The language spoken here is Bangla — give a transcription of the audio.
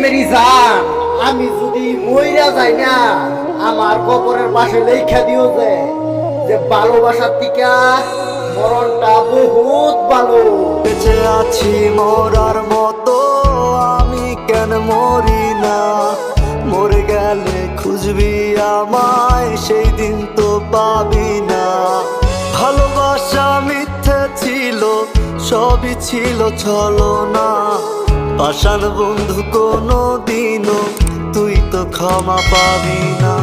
মেরি জান, আমি যদি মইরা যাই না, আমার কবরের পাশে লেখা দিও যে ভালোবাসার থেকে মরণটা বহুত ভালো। বেঁচে আছি মরার মতো, আমি কেন মরি না? মরে গেলে খুঁজবি আমায়, সেই দিন তো পাবি না। ভালোবাসা মিথ্যে ছিল, সবই ছিল ছলনা। পাষাণ বন্ধু কোনো দিনও তুই তো ক্ষমা পাবি না।